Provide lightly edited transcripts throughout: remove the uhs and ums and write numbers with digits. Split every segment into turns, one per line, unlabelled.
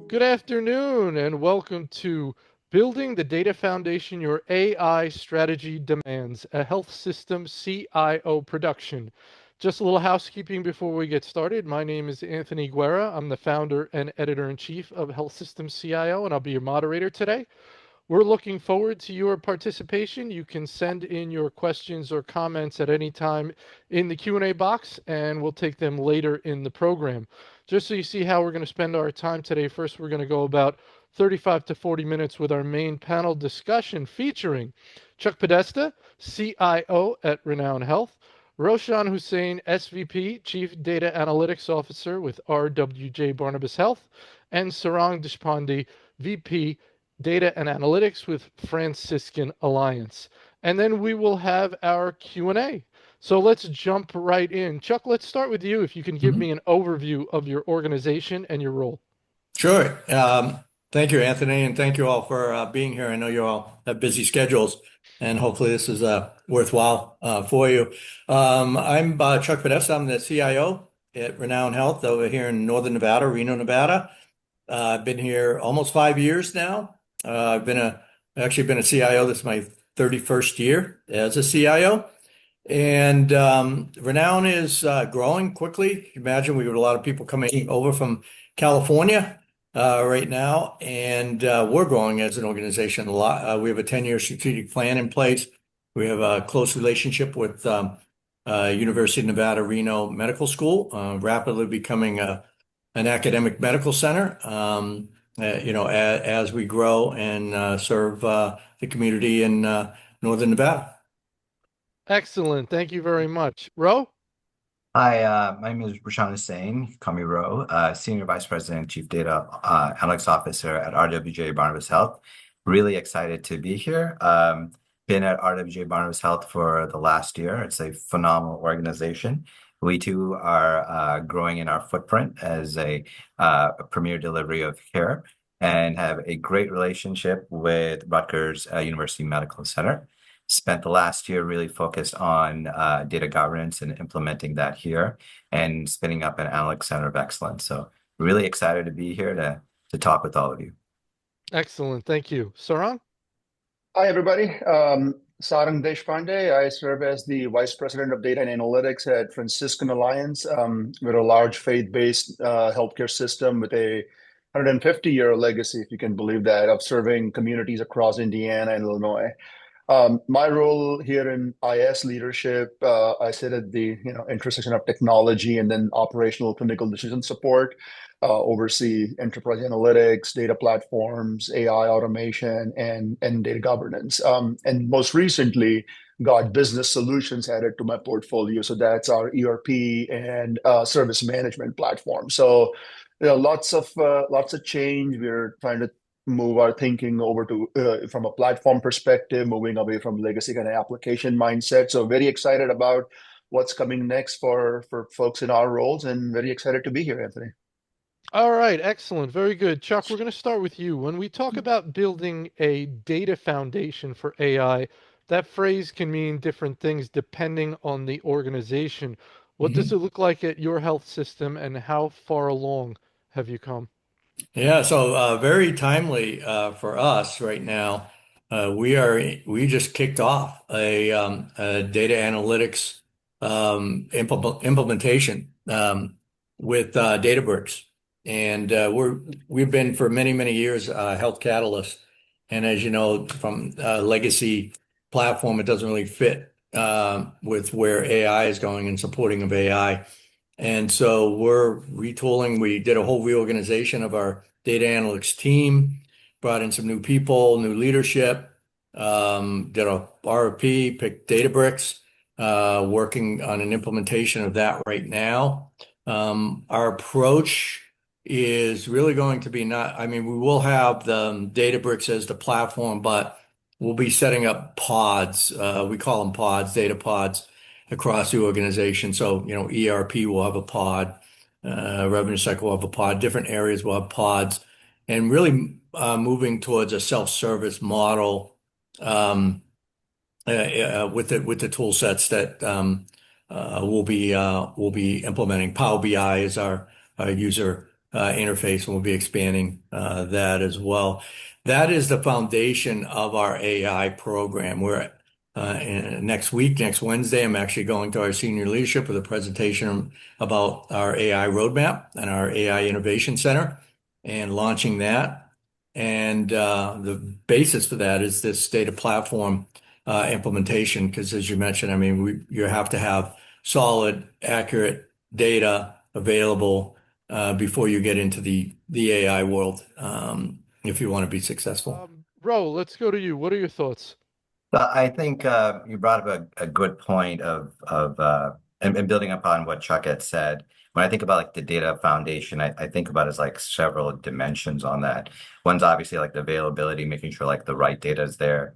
Good afternoon and welcome to Building the Data Foundation Your AI Strategy Demands, a Health System CIO production. Just a little housekeeping before we get started. My name is Anthony Guerra. I'm the founder and editor-in-chief of Health System CIO, and I'll be your moderator today. We're looking forward to your participation. You can send in your questions or comments at any time in the Q&A box, and we'll take them later in the program. Just so you see how we're going to spend our time today, first we're going to go about 35 to 40 minutes with our main panel discussion featuring Chuck Podesta, CIO at Renown Health, Roshan Hussain, SVP, Chief Data Analytics Officer with RWJBarnabas Health, and Sarang Deshpande, VP, Data and Analytics with Franciscan Alliance. And then we will have our Q&A. So let's jump right in. Chuck, let's start with you. If you can give me an overview of your organization and your role.
Sure. Thank you, Anthony, and thank you all for being here. I know you all have busy schedules, and hopefully this is worthwhile for you. I'm Chuck Podesta. I'm the CIO at Renown Health over here in Northern Nevada, Reno, Nevada. I've been here almost 5 years now. I've actually been a CIO. This is my 31st year as a CIO. And Renown is growing quickly. Imagine we have a lot of people coming over from California right now, and we're growing as an organization a lot. We have a 10-year strategic plan in place. We have a close relationship with University of Nevada, Reno Medical School, rapidly becoming an academic medical center. As we grow and serve the community in Northern Nevada.
Excellent. Thank you very much. Ro?
Hi, my name is Roshan Hussain, call me Ro, Senior Vice President, Chief Data Analytics Officer at RWJBarnabas Health. Really excited to be here. Been at RWJBarnabas Health for the last year. It's a phenomenal organization. We too are growing in our footprint as a premier delivery of care and have a great relationship with Rutgers University Medical Center. Spent the last year really focused on data governance and implementing that here and spinning up an analytics center of excellence. So really excited to be here to talk with all of you.
Excellent. Thank you. Sarang?
Hi, everybody. Sarang Deshpande. I serve as the Vice President of Data and Analytics at Franciscan Alliance. We're a large faith-based healthcare system with a 150-year legacy, if you can believe that, of serving communities across Indiana and Illinois. My role here in IS leadership, I sit at the intersection of technology and then operational clinical decision support, oversee enterprise analytics, data platforms, AI automation, and data governance. And most recently, got business solutions added to my portfolio. So that's our ERP and service management platform. So lots of change. We're trying to move our thinking over to from a platform perspective, moving away from legacy kind of application mindset. So very excited about what's coming next for folks in our roles, and very excited to be here, Anthony.
All right, excellent. Very good. Chuck, we're going to start with you. When we talk about building a data foundation for AI, that phrase can mean different things depending on the organization. What does it look like at your health system, and how far along have you come?
Yeah, so very timely for us right now. We just kicked off a data analytics implementation with Databricks, and we've been for many years Health Catalyst, and as you know from legacy platform, it doesn't really fit with where AI is going and supporting of AI. And so we're retooling. We did a whole reorganization of our data analytics team, brought in some new people, new leadership, did a RFP, picked Databricks, working on an implementation of that right now. Our approach is really going to be we will have the Databricks as the platform, but we'll be setting up pods. We call them pods, data pods, across the organization. So, ERP will have a pod, revenue cycle will have a pod, different areas will have pods, and really moving towards a self-service model with the tool sets that we'll be implementing. Power BI is our user interface, and we'll be expanding that as well. That is the foundation of our AI program. We're next week, next Wednesday, I'm actually going to our senior leadership with a presentation about our AI roadmap and our AI Innovation Center and launching that. And the basis for that is this data platform implementation, because as you mentioned, I mean, you have to have solid, accurate data available before you get into the AI world if you want to be successful.
Ro, let's go to you. What are your thoughts?
I think you brought up a good point and building upon what Chuck had said. When I think about like the data foundation, I think about it as like several dimensions on that. One's obviously like the availability, making sure like the right data is there,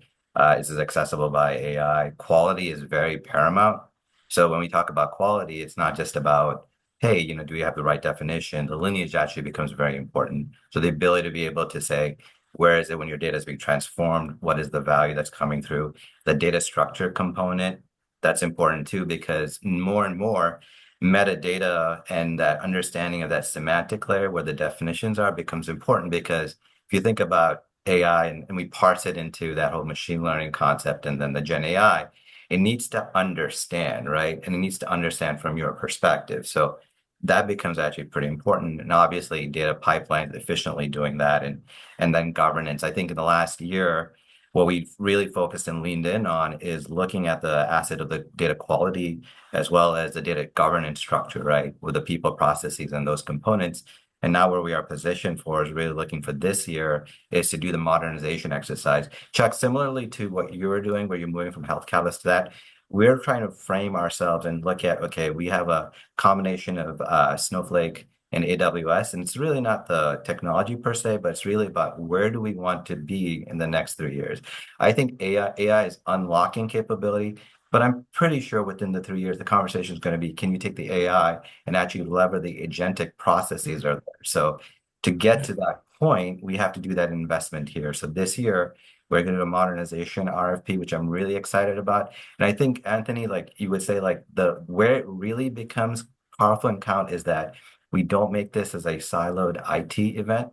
is accessible by AI. Quality is very paramount. So when we talk about quality, it's not just about, hey, do we have the right definition? The lineage actually becomes very important. So the ability to be able to say, where is it when your data is being transformed? What is the value that's coming through? The data structure component, that's important too, because more and more metadata and that understanding of that semantic layer where the definitions are becomes important, because if you think about AI and we parse it into that whole machine learning concept and then the Gen AI, it needs to understand, right? And it needs to understand from your perspective. So that becomes actually pretty important. And obviously data pipelines efficiently doing that and then governance. I think in the last year, what we've really focused and leaned in on is looking at the asset of the data quality as well as the data governance structure, right? With the people, processes, and those components. And now where we are positioned for is really looking for this year is to do the modernization exercise. Chuck, similarly to what you were doing, where you're moving from Health Catalyst to that, we're trying to frame ourselves and look at, okay, we have a combination of Snowflake and AWS, and it's really not the technology per se, but it's really about where do we want to be in the next 3 years. I think AI is unlocking capability, but I'm pretty sure within the 3 years, the conversation is going to be, can you take the AI and actually lever the agentic processes are there? So to get to that point, we have to do that investment here. So this year, we're going to do a modernization RFP, which I'm really excited about. And I think, Anthony, like you would say, like where it really becomes powerful and count is that we don't make this as a siloed IT event,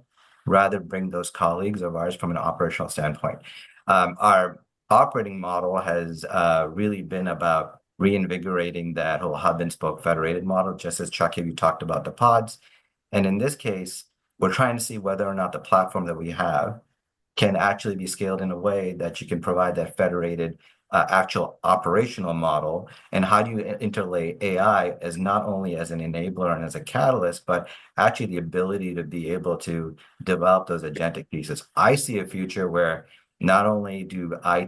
rather bring those colleagues of ours from an operational standpoint. Our operating model has really been about reinvigorating that whole hub and spoke federated model, just as Chuck, you talked about the pods. And in this case, we're trying to see whether or not the platform that we have can actually be scaled in a way that you can provide that federated actual operational model. And how do you interlay AI as not only as an enabler and as a catalyst, but actually the ability to be able to develop those agentic pieces. I see a future where not only do our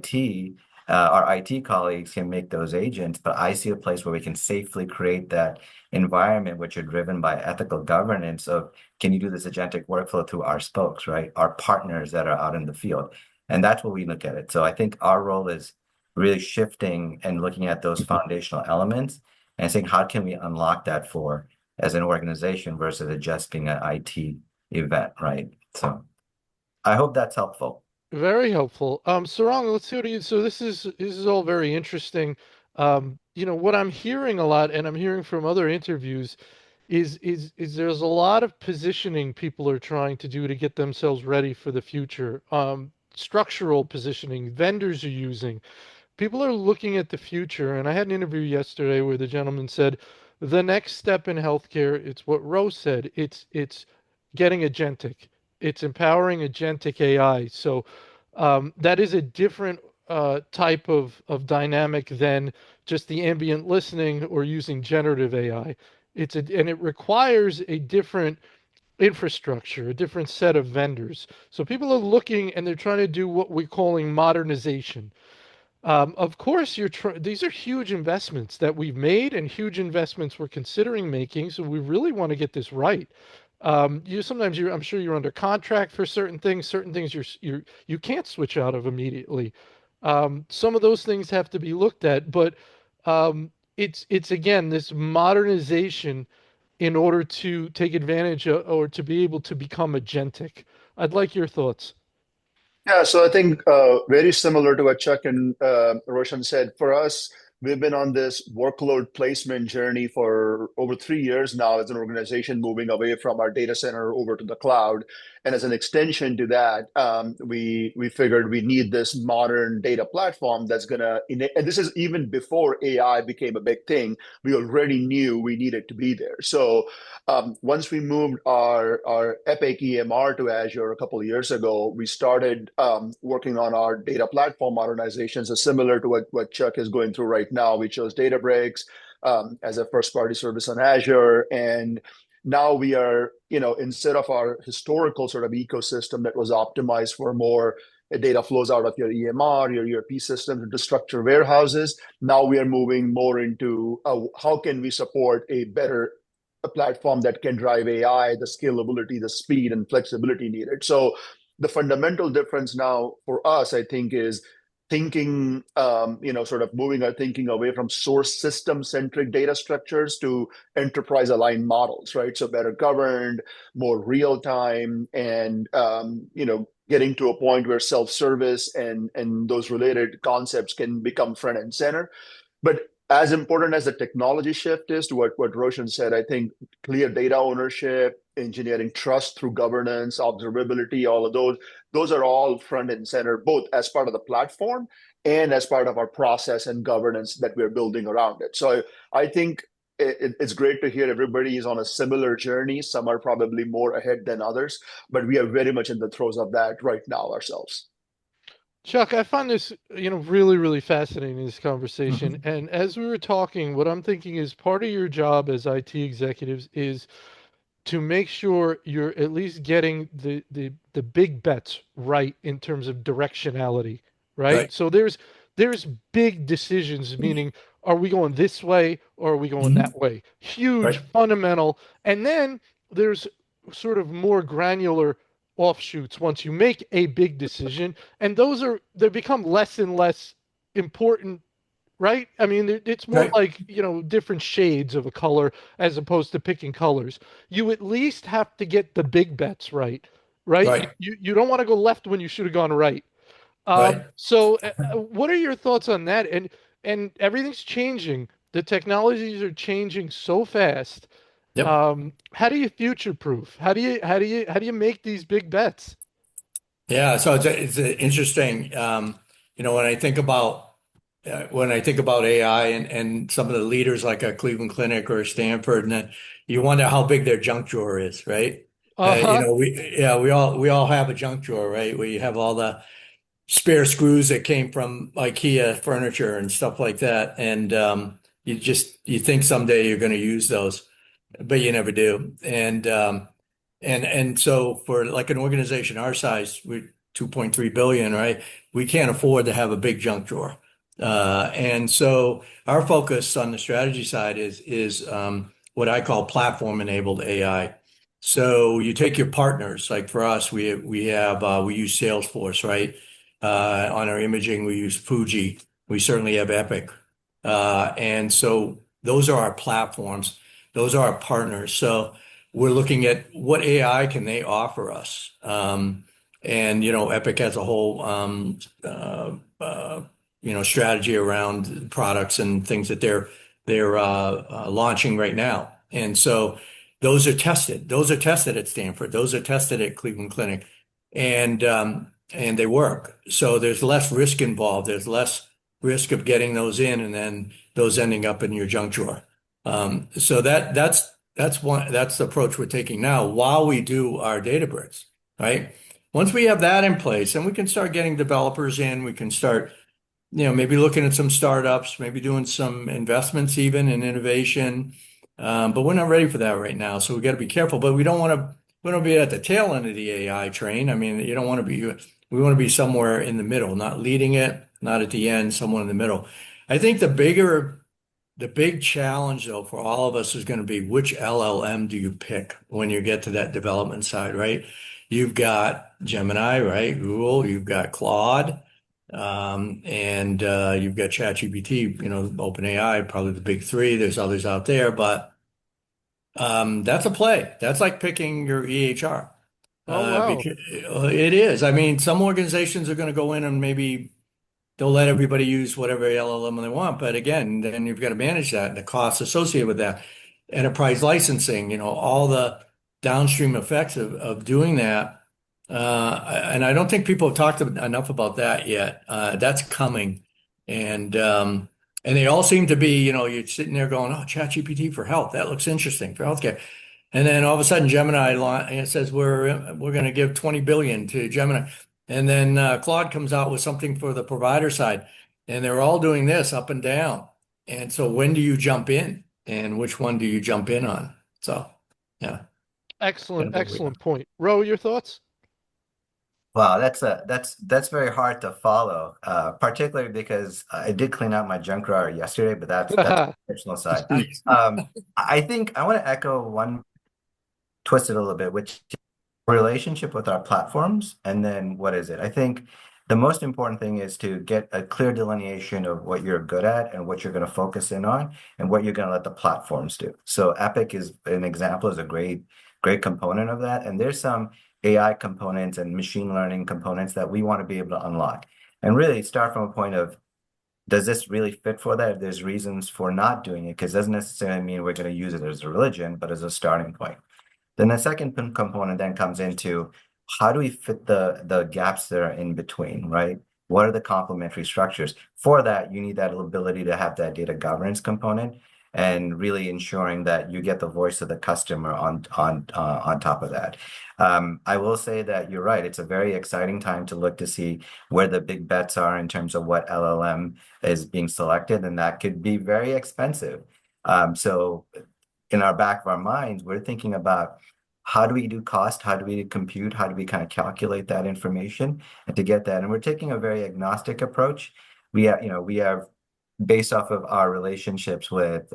IT colleagues can make those agents, but I see a place where we can safely create that environment which are driven by ethical governance of, can you do this agentic workflow through our spokes, right? Our partners that are out in the field. And that's what we look at it. So I think our role is really shifting and looking at those foundational elements and saying, how can we unlock that for as an organization versus it just being an IT event, right? So I hope that's helpful.
Very helpful. Sarang, let's go to you. So this is all very interesting. What I'm hearing a lot, and I'm hearing from other interviews, is there's a lot of positioning people are trying to do to get themselves ready for the future. Structural positioning, vendors are using. People are looking at the future, and I had an interview yesterday where the gentleman said, the next step in healthcare, it's what Rose said, it's getting agentic. It's empowering agentic AI. So that is a different type of dynamic than just the ambient listening or using generative AI. And it requires a different infrastructure, a different set of vendors. So people are looking and they're trying to do what we're calling modernization. Of course, these are huge investments that we've made and huge investments we're considering making. So we really want to get this right. I'm sure you're under contract for certain things. Certain things you can't switch out of immediately. Some of those things have to be looked at, but it's again this modernization in order to take advantage of, or to be able to become agentic. I'd like your thoughts.
Yeah, so I think very similar to what Chuck and Roshan said. For us, we've been on this workload placement journey for over 3 years now as an organization, moving away from our data center over to the cloud. And as an extension to that, we figured we need this modern data platform that's going to, and this is even before AI became a big thing. We already knew we needed to be there. So once we moved our Epic EMR to Azure a couple of years ago, we started working on our data platform modernizations, so similar to what Chuck is going through right now. We chose Databricks as a first-party service on Azure, and now we are, instead of our historical sort of ecosystem that was optimized for more data flows out of your EMR, your ERP systems into structured warehouses, now we are moving more into how can we support a platform that can drive AI, the scalability, the speed, and flexibility needed. So the fundamental difference now for us, I think, is thinking, sort of moving our thinking away from source system centric data structures to enterprise aligned models, right? So better governed, more real time, and getting to a point where self-service and those related concepts can become front and center. But as important as the technology shift is to what Roshan said, I think clear data ownership, engineering trust through governance, observability, all of those are all front and center, both as part of the platform and as part of our process and governance that we're building around it. So I think it's great to hear everybody is on a similar journey. Some are probably more ahead than others, but we are very much in the throes of that right now ourselves.
Chuck, I find this, really, really fascinating, this conversation.
Mm-hmm.
And as we were talking, what I'm thinking is part of your job as IT executives is to make sure you're at least getting the big bets right in terms of directionality, right?
Right.
So there's big decisions, meaning are we going this way or are we going that way? Huge,
Right.
fundamental. And then there's sort of more granular offshoots once you make a big decision, and they become less and less important, right? I mean, it's more
Right.
like, different shades of a color as opposed to picking colors. You at least have to get the big bets right, right?
Right.
You don't want to go left when you should have gone right.
Right.
So what are your thoughts on that? And everything's changing. The technologies are changing so fast.
Yep.
How do you future proof? How do you make these big bets?
Yeah. So it's interesting. When I think about AI and some of the leaders like a Cleveland Clinic or Stanford, and then you wonder how big their junk drawer is, right?
Uh-huh.
We all have a junk drawer, right? Where you have all the spare screws that came from IKEA furniture and stuff like that, and you think someday you're going to use those, but you never do. And so for like an organization our size, we're 2.3 billion, right? We can't afford to have a big junk drawer. And so our focus on the strategy side is what I call platform-enabled AI. So you take your partners, like for us, we use Salesforce, right? On our imaging, we use Fuji. We certainly have Epic. And so those are our platforms. Those are our partners. So we're looking at what AI can they offer us. And Epic has a whole strategy around products and things that they're launching right now. And so those are tested. Those are tested at Stanford. Those are tested at Cleveland Clinic, and they work. So there's less risk involved. There's less risk of getting those in and then those ending up in your junk drawer. So that's the approach we're taking now while we do our Databricks, right? Once we have that in place, and we can start getting developers in, we can start, maybe looking at some startups, maybe doing some investments even in innovation. But we're not ready for that right now. So we got to be careful, but we don't want to be at the tail end of the AI train. I mean, we want to be somewhere in the middle, not leading it, not at the end, somewhere in the middle. I think the big challenge, though, for all of us is going to be which LLM do you pick when you get to that development side, right? You've got Gemini, right? Google, you've got Claude, and you've got ChatGPT, OpenAI, probably the big three. There's others out there, but that's a play. That's like picking your EHR.
Oh, wow.
Because it is. I mean, some organizations are going to go in and maybe they'll let everybody use whatever LLM they want. But again, then you've got to manage that and the costs associated with that. Enterprise licensing, all the downstream effects of doing that. And I don't think people have talked enough about that yet. That's coming. And they all seem to be, you're sitting there going, oh, ChatGPT for health. That looks interesting for healthcare. And then all of a sudden Gemini it says we're going to give 20 billion to Gemini. And then Claude comes out with something for the provider side. And they're all doing this up and down. And so when do you jump in? And which one do you jump in on? So, yeah.
Excellent point. Ro, your thoughts?
Wow, that's very hard to follow, particularly because I did clean out my junk drawer yesterday, but that's the personal side. I think I want to echo one, twist it a little bit, which relationship with our platforms, and then what is it? I think the most important thing is to get a clear delineation of what you're good at and what you're going to focus in on and what you're going to let the platforms do. So Epic is an example, is a great component of that. And there's some AI components and machine learning components that we want to be able to unlock and really start from a point of, does this really fit for that? If there's reasons for not doing it, because it doesn't necessarily mean we're going to use it as a religion, but as a starting point. Then the second component then comes into, how do we fit the gaps that are in between, right? What are the complementary structures? For that, you need that ability to have that data governance component and really ensuring that you get the voice of the customer on top of that. I will say that you're right. It's a very exciting time to look to see where the big bets are in terms of what LLM is being selected, and that could be very expensive. So in our back of our minds, we're thinking about, how do we do cost? How do we compute? How do we kind of calculate that information and to get that? And we're taking a very agnostic approach. We have based off of our relationships with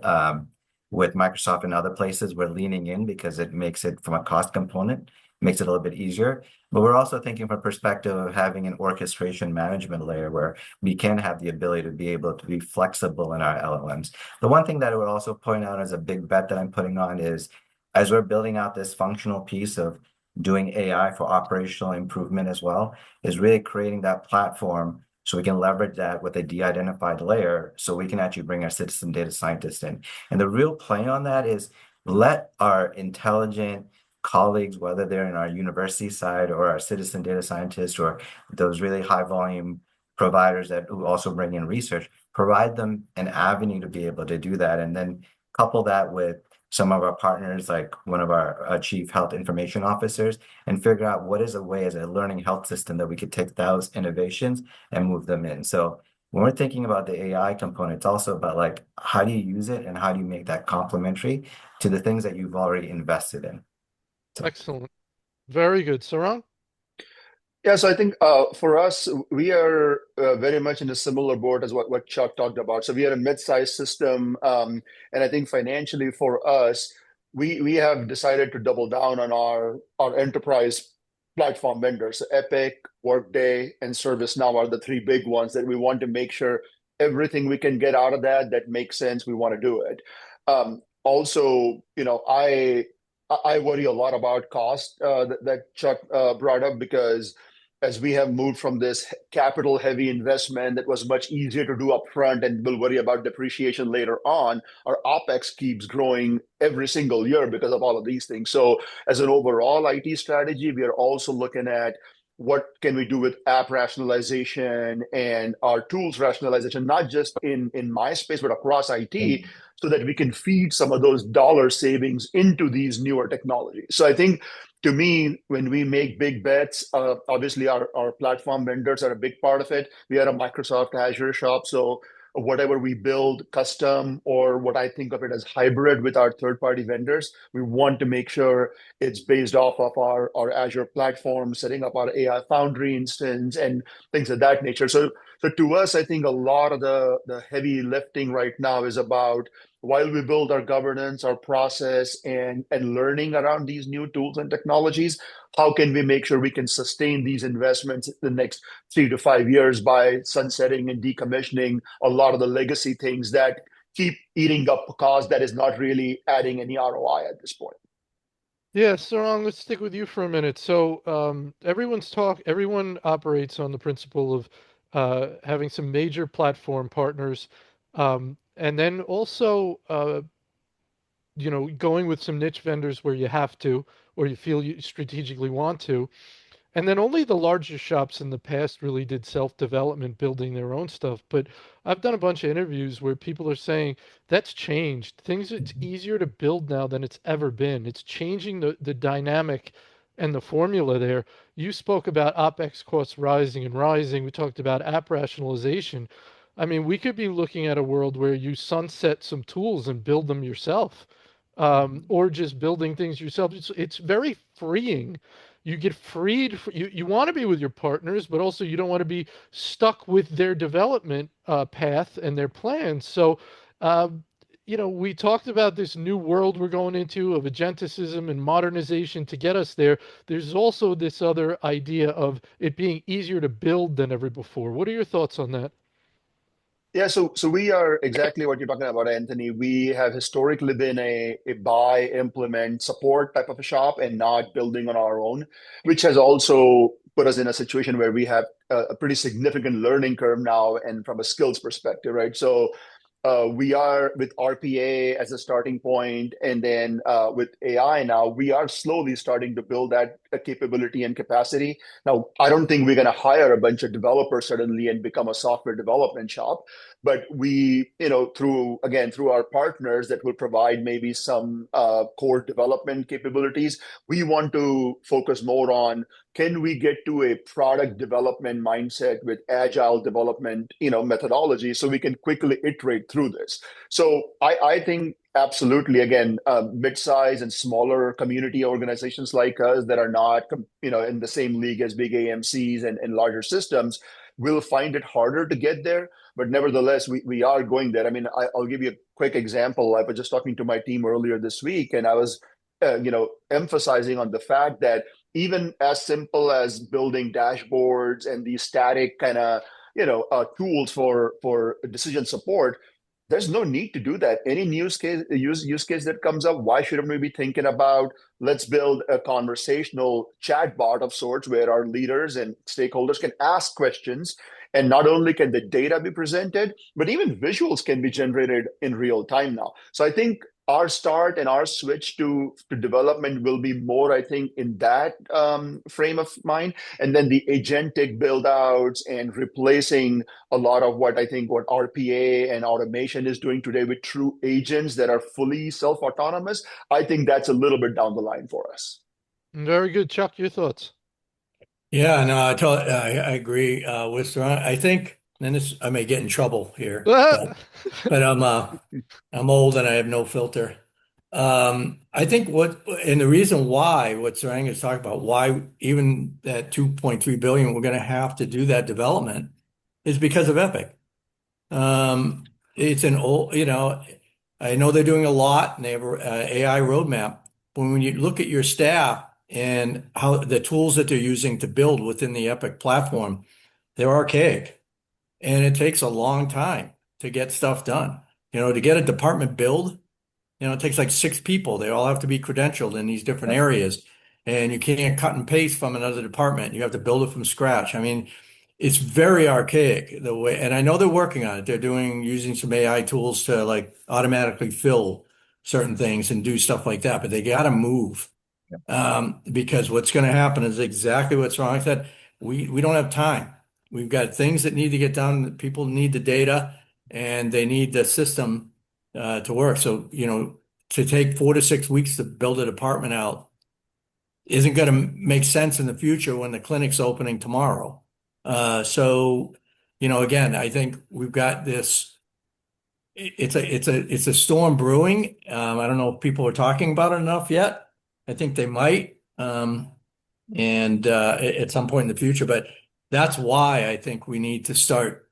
Microsoft and other places, we're leaning in because it makes it, from a cost component, makes it a little bit easier. But we're also thinking from a perspective of having an orchestration management layer where we can have the ability to be able to be flexible in our LLMs. The one thing that I would also point out as a big bet that I'm putting on is, as we're building out this functional piece of doing AI for operational improvement as well, is really creating that platform so we can leverage that with a de-identified layer so we can actually bring our citizen data scientists in. And the real play on that is, let our intelligent colleagues, whether they're in our university side or our citizen data scientists or those really high volume providers that who also bring in research, provide them an avenue to be able to do that. And then couple that with some of our partners, like one of our chief health information officers, and figure out what is a way as a learning health system that we could take those innovations and move them in. So when we're thinking about the AI component, it's also about, like, how do you use it and how do you make that complementary to the things that you've already invested in? So.
Excellent. Very good. Sarang?
Yeah, so I think for us, we are very much in a similar boat as what Chuck talked about. So we are a mid-sized system, and I think financially for us, we have decided to double down on our enterprise platform vendors. So Epic, Workday, and ServiceNow are the three big ones that we want to make sure everything we can get out of that makes sense. We want to do it. Also, I worry a lot about cost that Chuck brought up, because as we have moved from this capital heavy investment that was much easier to do upfront and we'll worry about depreciation later on, our OpEx keeps growing every single year because of all of these things. So as an overall IT strategy, we are also looking at what can we do with app rationalization and our tools rationalization, not just in my space, but across IT, so that we can feed some of those dollar savings into these newer technologies. So I think, to me, when we make big bets, obviously our platform vendors are a big part of it. We are a Microsoft Azure shop, so whatever we build custom, or what I think of it as hybrid with our third-party vendors, we want to make sure it's based off of our Azure platform, setting up our AI Foundry instance and things of that nature. So to us, I think a lot of the heavy lifting right now is about, while we build our governance, our process, and learning around these new tools and technologies, how can we make sure we can sustain these investments in the next 3 to 5 years by sunsetting and decommissioning a lot of the legacy things that keep eating up cost that is not really adding any ROI at this point.
Yeah, Sarang, let's stick with you for a minute. So everyone operates on the principle of having some major platform partners, and then also going with some niche vendors where you have to, or you feel you strategically want to. And then only the larger shops in the past really did self-development, building their own stuff. But I've done a bunch of interviews where people are saying that's changed. It's easier to build now than it's ever been. It's changing the dynamic and the formula there. You spoke about OpEx costs rising and rising. We talked about app rationalization. I mean, we could be looking at a world where you sunset some tools and build them yourself, or just building things yourself. It's very freeing. You get freed. You want to be with your partners, but also you don't want to be stuck with their development path and their plans. So, uh, we talked about this new world we're going into of agenticism and modernization to get us there. There's also this other idea of it being easier to build than ever before. What are your thoughts on that?
Yeah, so we are exactly what you're talking about, Anthony. We have historically been a buy, implement, support type of a shop and not building on our own, which has also put us in a situation where we have a pretty significant learning curve now and from a skills perspective, right? So we are with RPA as a starting point, and then with AI now, we are slowly starting to build that capability and capacity. Now, I don't think we're going to hire a bunch of developers suddenly and become a software development shop, but we, through our partners that will provide maybe some core development capabilities, we want to focus more on can we get to a product development mindset with agile development, methodology so we can quickly iterate through this. So I think absolutely, again, mid-size and smaller community organizations like us that are not, in the same league as big AMCs and larger systems will find it harder to get there. But nevertheless, we are going there. I mean, I'll give you a quick example. I was just talking to my team earlier this week, and I was, emphasizing on the fact that even as simple as building dashboards and these static kind of tools for decision support, there's no need to do that. Any use case that comes up, why shouldn't we be thinking about let's build a conversational chatbot of sorts where our leaders and stakeholders can ask questions, and not only can the data be presented, but even visuals can be generated in real time now. So I think our start and our switch to development will be more, I think, in that frame of mind. And then the agentic build outs and replacing a lot of what RPA and automation is doing today with true agents that are fully self-autonomous. I think that's a little bit down the line for us.
Very good, Chuck. Your thoughts?
Yeah, no, I agree with Sarang. I think, and I may get in trouble here, but I'm old and I have no filter. I think and the reason why what Sarang is talking about, why even that 2.3 billion, we're going to have to do that development is because of Epic. It's an old, I know they're doing a lot and they have an AI roadmap. But when you look at your staff and how the tools that they're using to build within the Epic platform, they're archaic and it takes a long time to get stuff done. To get a department build, it takes like 6 people. They all have to be credentialed in these different areas. And you can't cut and paste from another department. You have to build it from scratch. I mean, it's very archaic the way, and I know they're working on it. They're using some AI tools to like automatically fill certain things and do stuff like that, but they got to move. Because what's going to happen is exactly what's wrong. I said, we don't have time. We've got things that need to get done. People need the data and they need the system to work. So, to take 4 to 6 weeks to build a department out isn't going to make sense in the future when the clinic's opening tomorrow. So, again, I think we've got this. It's a storm brewing. I don't know if people are talking about it enough yet. I think they might, and at some point in the future. But that's why I think we need to start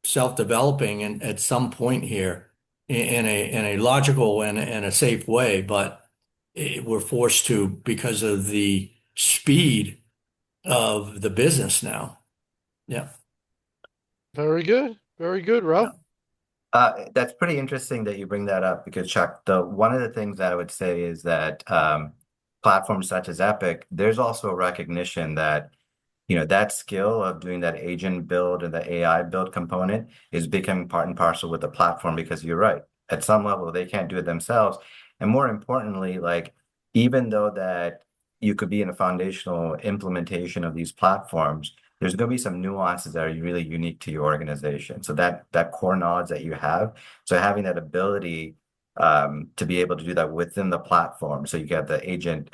self-developing and at some point here in a logical and a safe way. But we're forced to because of the speed of the business now. Yeah.
Very good. Very good, Ro.
That's pretty interesting that you bring that up because Chuck, one of the things that I would say is that platforms such as Epic, there's also a recognition that, that skill of doing that agent build and the AI build component is becoming part and parcel with the platform, because you're right. At some level, they can't do it themselves. And more importantly, like, even though that you could be in a foundational implementation of these platforms, there's going to be some nuances that are really unique to your organization. So that core knowledge that you have, so having that ability to be able to do that within the platform. So you get the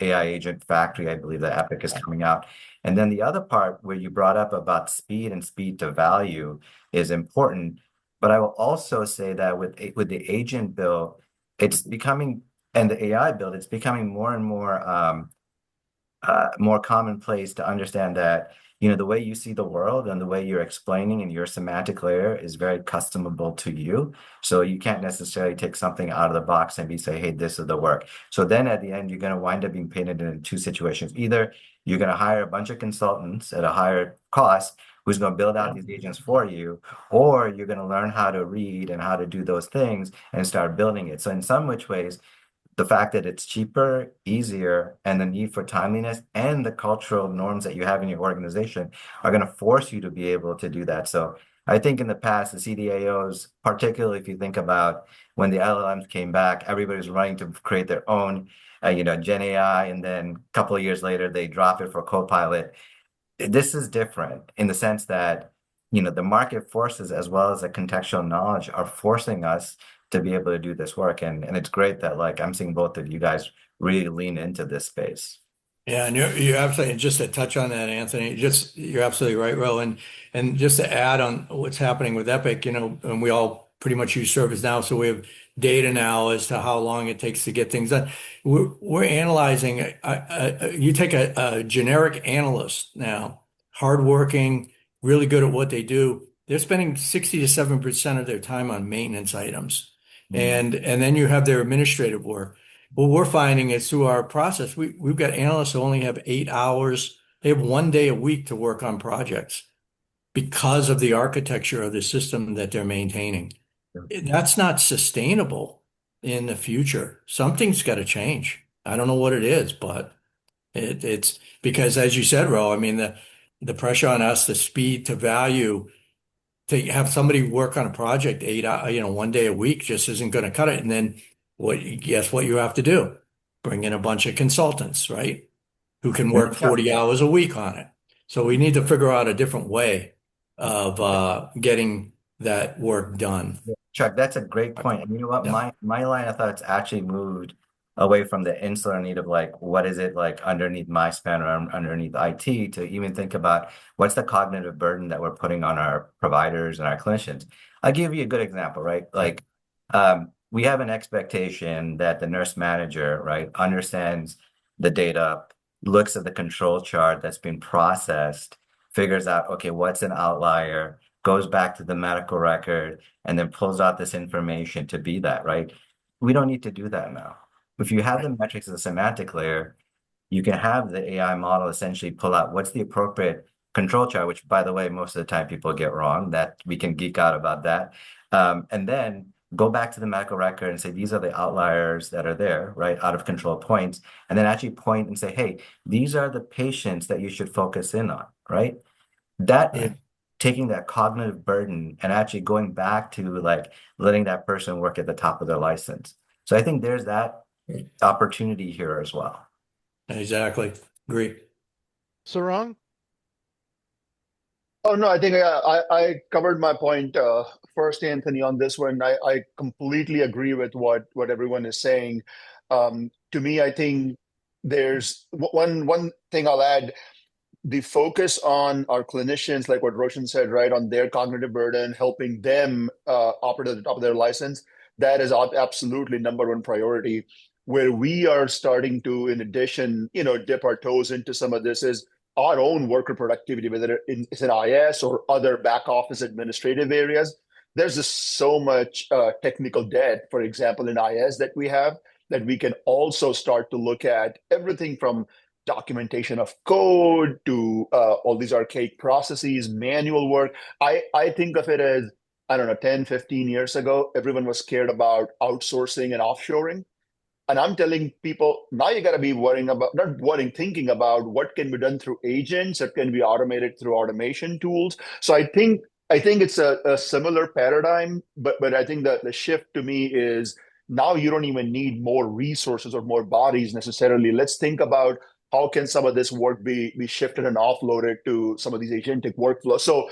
AI agent factory, I believe that Epic is coming out. And then the other part where you brought up about speed and speed to value is important. But I will also say that with the agent build, it's becoming, and the AI build, it's becoming more and more commonplace to understand that, the way you see the world and the way you're explaining in your semantic layer is very customable to you. So you can't necessarily take something out of the box and say, hey, this is the work. So then at the end, you're going to wind up being painted in two situations. Either you're going to hire a bunch of consultants at a higher cost who's going to build out these agents for you, or you're going to learn how to read and how to do those things and start building it. So in some which ways, the fact that it's cheaper, easier, and the need for timeliness and the cultural norms that you have in your organization are going to force you to be able to do that. So I think in the past, the CDAOs, particularly if you think about when the LLMs came back, everybody was running to create their own, Gen AI, and then a couple of years later, they drop it for Copilot. This is different in the sense that, the market forces as well as the contextual knowledge are forcing us to be able to do this work. And it's great that, like, I'm seeing both of you guys really lean into this space.
Yeah, and you're absolutely, and just to touch on that, Anthony, you're absolutely right, Ro. And just to add on what's happening with Epic, and we all pretty much use ServiceNow, so we have data now as to how long it takes to get things done. We're analyzing. You take a generic analyst now, hardworking, really good at what they do. They're spending 60 to 7% of their time on maintenance items, and then you have their administrative work. What we're finding is through our process, we've got analysts who only have 8 hours. They have one day a week to work on projects because of the architecture of the system that they're maintaining. That's not sustainable in the future. Something's got to change. I don't know what it is, but it's because, as you said, Ro, I mean, the pressure on us, the speed to value, to have somebody work on a project 8 hours, one day a week just isn't going to cut it. And then guess what you have to do? Bring in a bunch of consultants, right? Who can work 40 hours a week on it. So we need to figure out a different way of getting that work done.
Chuck, that's a great point. And you know what?
Yeah.
My line of thoughts actually moved away from the insular need of, like, what is it like underneath my span or underneath IT, to even think about what's the cognitive burden that we're putting on our providers and our clinicians. I'll give you a good example, right? Like, we have an expectation that the nurse manager, right, understands the data, looks at the control chart that's been processed, figures out, okay, what's an outlier, goes back to the medical record, and then pulls out this information to be that, right? We don't need to do that now. If you have the metrics of the semantic layer, you can have the AI model essentially pull out what's the appropriate control chart, which, by the way, most of the time people get wrong, that we can geek out about that. And then go back to the medical record and say, these are the outliers that are there, right? Out of control points. And then actually point and say, hey, these are the patients that you should focus in on, right? That is taking that cognitive burden and actually going back to, like, letting that person work at the top of their license. So I think there's that opportunity here as well.
Exactly. Agree.
Sarang?
Oh, no, I think I covered my point first, Anthony, on this one. I completely agree with what everyone is saying. To me, I think there's one thing I'll add. The focus on our clinicians, like what Roshan said, right, on their cognitive burden, helping them operate at the top of their license, that is absolutely number one priority. Where we are starting to, in addition, dip our toes into some of this is our own worker productivity, whether it's in IS or other back office administrative areas. There's just so much technical debt, for example, in IS that we have, that we can also start to look at everything from documentation of code to all these archaic processes, manual work. I think of it as, I don't know, 10, 15 years ago, everyone was scared about outsourcing and offshoring. And I'm telling people, now you got to be worrying about, not worrying, thinking about what can be done through agents that can be automated through automation tools. So I think it's a similar paradigm, but I think that the shift to me is now you don't even need more resources or more bodies necessarily. Let's think about how can some of this work be shifted and offloaded to some of these agentic workflows. So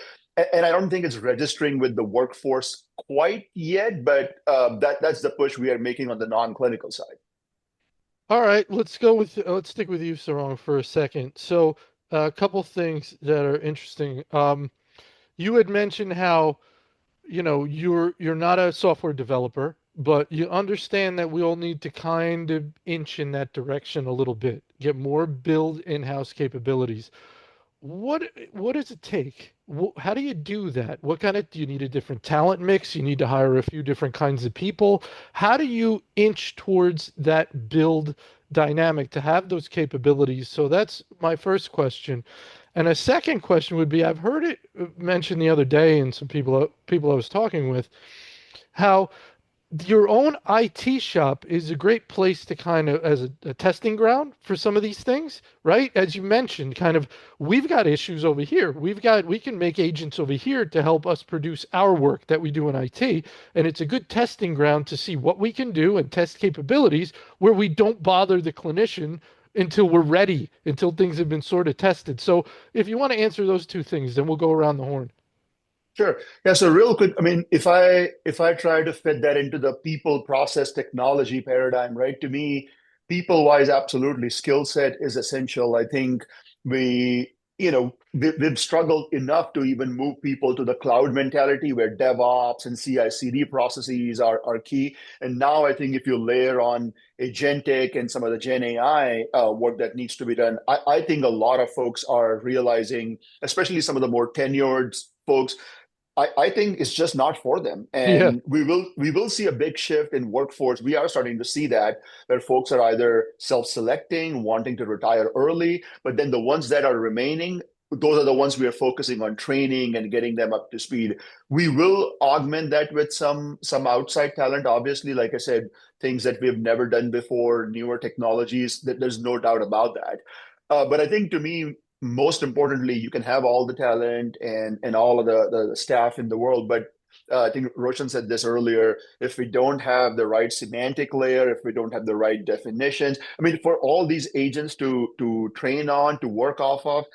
and I don't think it's registering with the workforce quite yet, but that's the push we are making on the non-clinical side.
All right, let's stick with you, Sarang, for a second. So a couple things that are interesting. You had mentioned how, you're not a software developer, but you understand that we all need to kind of inch in that direction a little bit, get more build in-house capabilities. What does it take? How do you do that? Do you need a different talent mix? You need to hire a few different kinds of people. How do you inch towards that build dynamic to have those capabilities? So that's my first question. And a second question would be, I've heard it mentioned the other day in some people I was talking with, how your own IT shop is a great place to kind of as a testing ground for some of these things, right? As you mentioned, kind of we've got issues over here. We can make agents over here to help us produce our work that we do in IT, and it's a good testing ground to see what we can do and test capabilities where we don't bother the clinician until we're ready, until things have been sort of tested. So if you want to answer those two things, then we'll go around the horn.
Sure. Yeah. So real quick, I mean, if I try to fit that into the people process technology paradigm, right? To me, people wise, absolutely, skill set is essential. I think we've struggled enough to even move people to the cloud mentality where DevOps and CI/CD processes are key. And now I think if you layer on agentic and some of the Gen AI work that needs to be done, I think a lot of folks are realizing, especially some of the more tenured folks, I think it's just not for them.
Yeah.
And we will see a big shift in workforce. We are starting to see that where folks are either self-selecting, wanting to retire early, but then the ones that are remaining, those are the ones we are focusing on training and getting them up to speed. We will augment that with some outside talent, obviously, like I said, things that we've never done before, newer technologies, that there's no doubt about that. But I think to me, most importantly, you can have all the talent and all of the staff in the world, but I think Roshan said this earlier. If we don't have the right semantic layer, if we don't have the right definitions, I mean, for all these agents to train on, to work off of,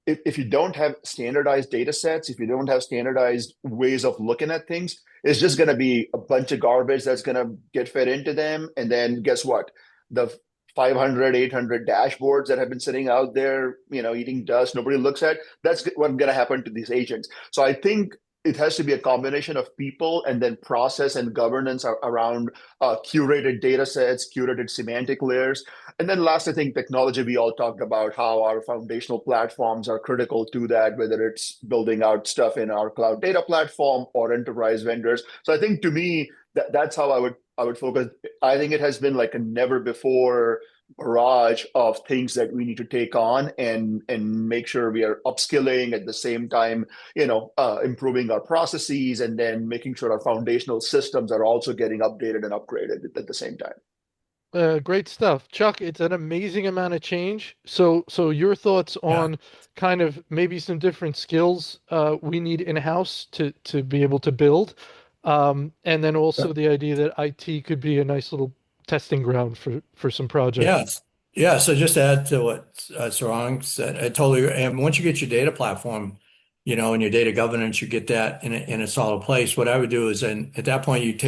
if you don't have standardized data sets, if you don't have standardized ways of looking at things, it's just going to be a bunch of garbage that's going to get fed into them. And then guess what? The 500, 800 dashboards that have been sitting out there, eating dust, nobody looks at. That's what's going to happen to these agents. So I think it has to be a combination of people and then process and governance around curated data sets, curated semantic layers. And then last, I think technology, we all talked about how our foundational platforms are critical to that, whether it's building out stuff in our cloud data platform or enterprise vendors. So I think to me, that's how I would focus. I think it has been like a never before barrage of things that we need to take on and make sure we are upskilling at the same time, improving our processes and then making sure our foundational systems are also getting updated and upgraded at the same time.
Great stuff, Chuck. It's an amazing amount of change. So your thoughts
Yeah.
on kind of maybe some different skills we need in-house to be able to build, and then also the idea that IT could be a nice little testing ground for some projects.
Yes. Yeah. So just to add to what Sarang said, I totally, and once you get your data platform, and your data governance, you get that in a solid place. What I would do is, then at that point,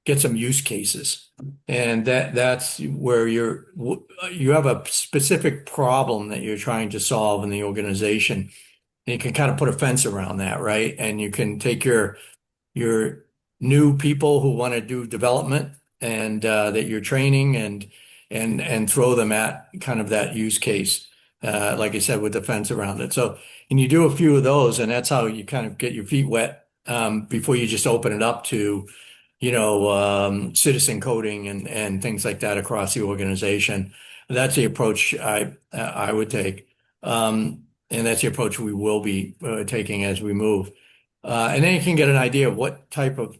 get some use cases, and that's where you have a specific problem that you're trying to solve in the organization, and you can kind of put a fence around that, right? And you can take your new people who want to do development and that you're training and throw them at kind of that use case, like I said, with the fence around it. So, and you do a few of those, and that's how you kind of get your feet wet before you just open it up to, citizen coding and things like that across the organization. That's the approach I would take, and that's the approach we will be taking as we move. And then you can get an idea of what type of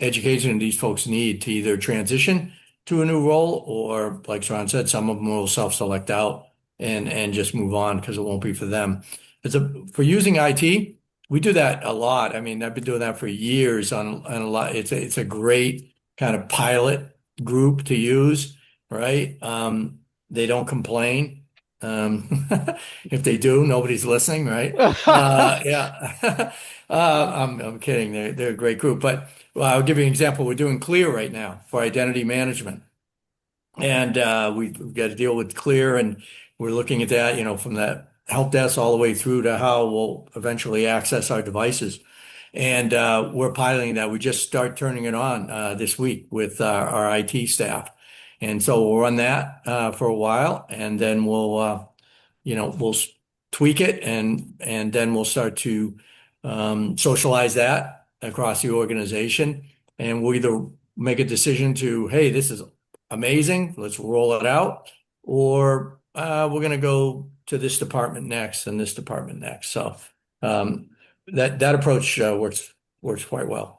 education these folks need to either transition to a new role, or like Sarang said, some of them will self-select out and just move on because it won't be for them. For using IT, we do that a lot. I mean, I've been doing that for years on a lot. It's a great kind of pilot group to use, right? They don't complain. If they do, nobody's listening, right? Yeah. I'm kidding. They're a great group, but I'll give you an example. We're doing Clear right now for identity management, and we've got to deal with Clear, and we're looking at that, from that help desk all the way through to how we'll eventually access our devices. And we're piloting that. We just start turning it on this week with our IT staff, and so we'll run that for a while, and then we'll tweak it, and then we'll start to socialize that across the organization, and we'll either make a decision to, hey, this is amazing, let's roll it out, or we're going to go to this department next and this department next. So that approach works quite well.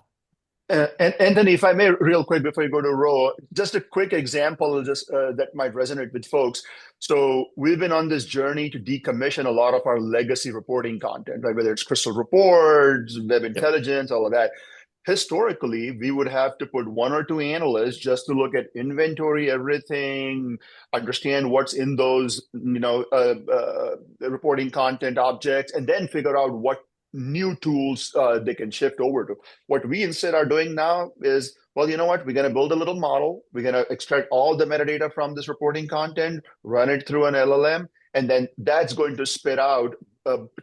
And Anthony, if I may, real quick before you go to Ro, just a quick example just that might resonate with folks. So we've been on this journey to decommission a lot of our legacy reporting content, right? Whether it's Crystal Reports, Web Intelligence, all of that. Historically, we would have to put one or two analysts just to look at inventory, everything, understand what's in those, reporting content objects, and then figure out what new tools they can shift over to. What we instead are doing now is, well, you know what? We're going to build a little model. We're going to extract all the metadata from this reporting content, run it through an LLM, and then that's going to spit out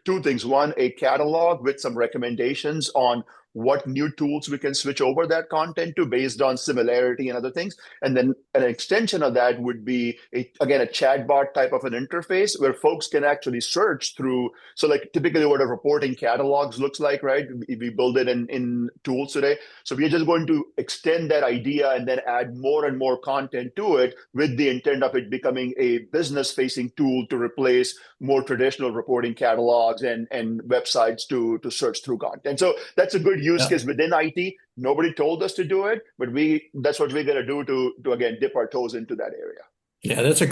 two things. One, a catalog with some recommendations on what new tools we can switch over that content to based on similarity and other things. And then an extension of that would be, again, a chatbot type of an interface where folks can actually search through. So like typically what a reporting catalogs looks like, right? We build it in tools today. So we're just going to extend that idea and then add more and more content to it with the intent of it becoming a business-facing tool to replace more traditional reporting catalogs and websites to search through content. So that's a good use case within IT. Nobody told us to do it, but that's what we're going to do to again dip our toes into that area.
Yeah, that's a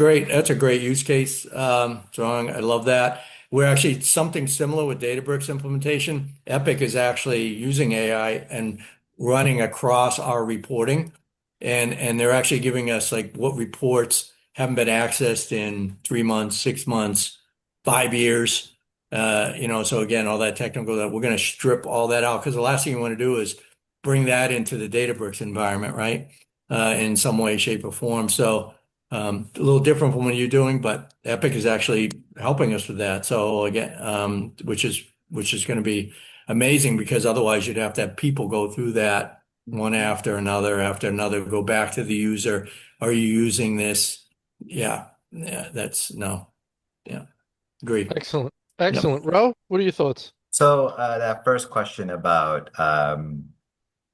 great use case, Sarang. I love that. We're actually something similar with Databricks implementation. Epic is actually using AI and running across our reporting, and they're actually giving us like what reports haven't been accessed in 3 months, 6 months, 5 years. So again, all that technical that we're going to strip all that out, because the last thing you want to do is bring that into the Databricks environment, right? In some way, shape, or form. So a little different from what you're doing, but Epic is actually helping us with that. So again, which is going to be amazing, because otherwise you'd have to have people go through that one after another, go back to the user. Are you using this? Yeah. Agreed.
Excellent. Ro, what are your thoughts?
So that first question about how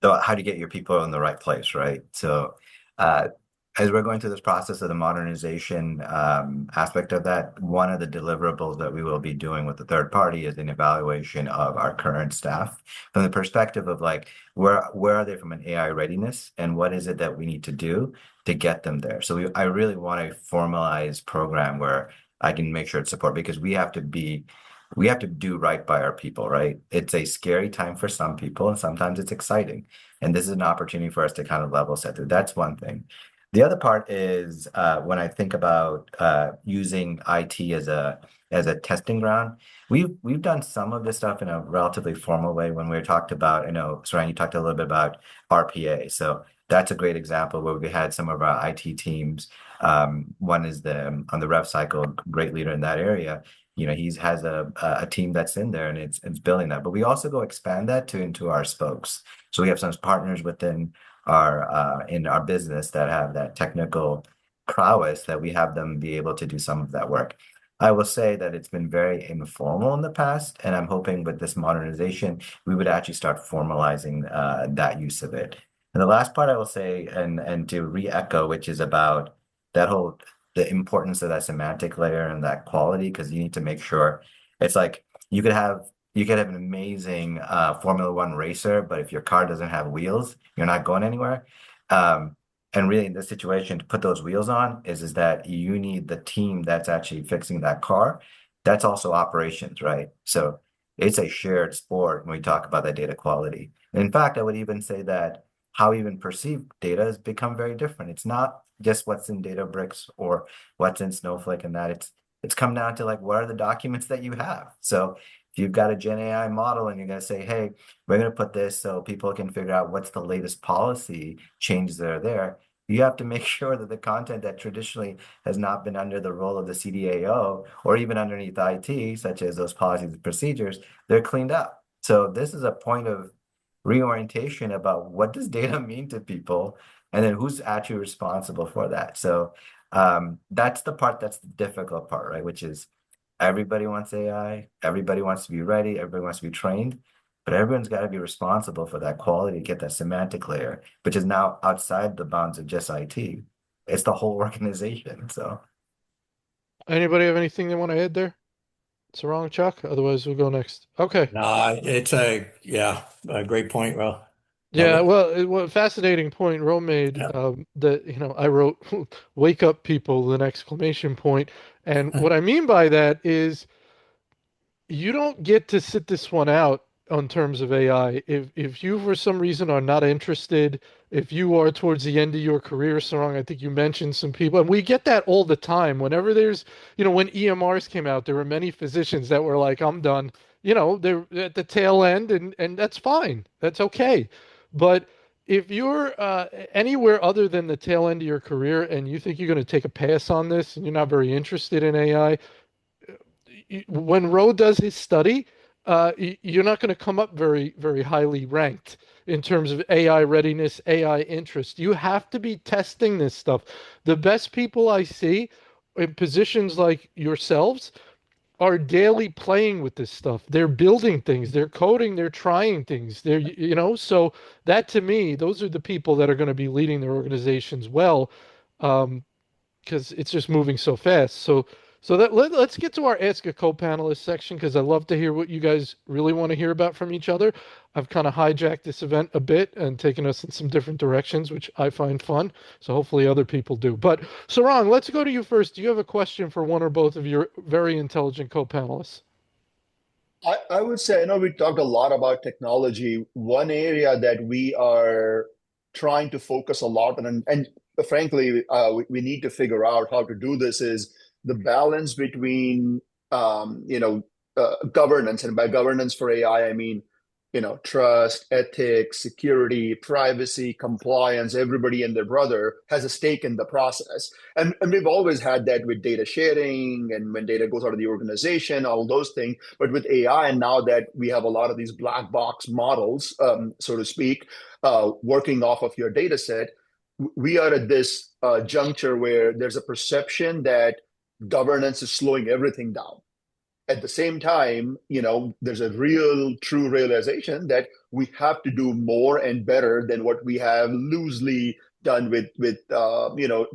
do you get your people in the right place, right? So as we're going through this process of the modernization aspect of that, one of the deliverables that we will be doing with the third party is an evaluation of our current staff from the perspective of like, where are they from an AI readiness, and what is it that we need to do to get them there? So I really want a formalized program where I can make sure it's support, because we have to do right by our people, right? It's a scary time for some people, and sometimes it's exciting. And this is an opportunity for us to kind of level set through. That's one thing. The other part is when I think about using IT as a testing ground, we've done some of this stuff in a relatively formal way. When we talked about, I know, Sarang, you talked a little bit about RPA. So that's a great example where we had some of our IT teams. One is on the rev cycle, great leader in that area. He has a team that's in there, and it's building that. But we also go expand that into our spokes. So we have some partners within in our business that have that technical prowess, that we have them be able to do some of that work. I will say that it's been very informal in the past, and I'm hoping with this modernization, we would actually start formalizing that use of it. And the last part I will say, and to re-echo, which is about the importance of that semantic layer and that quality, because you need to make sure it's like you could have an amazing Formula One racer, but if your car doesn't have wheels, you're not going anywhere. And really, in this situation, to put those wheels on is that you need the team that's actually fixing that car. That's also operations, right? So it's a shared sport when we talk about that data quality. In fact, I would even say that how we even perceive data has become very different. It's not just what's in Databricks or what's in Snowflake and that. It's come down to like, what are the documents that you have? So if you've got a Gen AI model and you're going to say, hey, we're going to put this so people can figure out what's the latest policy changes that are there, you have to make sure that the content that traditionally has not been under the role of the CDAO or even underneath IT, such as those policies and procedures, they're cleaned up. So this is a point of reorientation about what does data mean to people, and then who's actually responsible for that. So that's the part that's the difficult part, right? Which is everybody wants AI, everybody wants to be ready, everybody wants to be trained, but everyone's got to be responsible for that quality, get that semantic layer, which is now outside the bounds of just IT. It's the whole organization. So
Anybody have anything they want to add there? Sarang, Chuck? Otherwise, we'll go next. Okay.
No, it's a great point, Ro. Love
Yeah,
it.
well, fascinating point Ro made,
Yeah.
that, I wrote, wake up people, with an exclamation point. And what I mean by that is you don't get to sit this one out on terms of AI. If you for some reason are not interested, if you are towards the end of your career, Sarang, I think you mentioned some people, and we get that all the time. Whenever there's, when EMRs came out, there were many physicians that were like, I'm done. They're at the tail end, and that's fine. That's okay. But if you're anywhere other than the tail end of your career and you think you're going to take a pass on this and you're not very interested in AI, when Roe does his study, you're not going to come up very, very highly ranked in terms of AI readiness, AI interest. You have to be testing this stuff. The best people I see in positions like yourselves are daily playing with this stuff. They're building things, they're coding, they're trying things. So that to me, those are the people that are going to be leading their organizations well. Um, because it's just moving so fast. So let's get to our Ask a Co-Panelist section because I love to hear what you guys really want to hear about from each other. I've kind of hijacked this event a bit and taken us in some different directions, which I find fun. So hopefully other people do. But Sarang, let's go to you first. Do you have a question for one or both of your very intelligent co-panelists?
I would say, I know we talked a lot about technology. One area that we are trying to focus a lot on, and frankly, we need to figure out how to do this, is the balance between, governance. And by governance for AI, I mean, trust, ethics, security, privacy, compliance. Everybody and their brother has a stake in the process. And we've always had that with data sharing and when data goes out of the organization, all those things. But with AI, and now that we have a lot of these black box models, so to speak, working off of your data set, we are at this juncture where there's a perception that governance is slowing everything down. At the same time, there's a real true realization that we have to do more and better than what we have loosely done with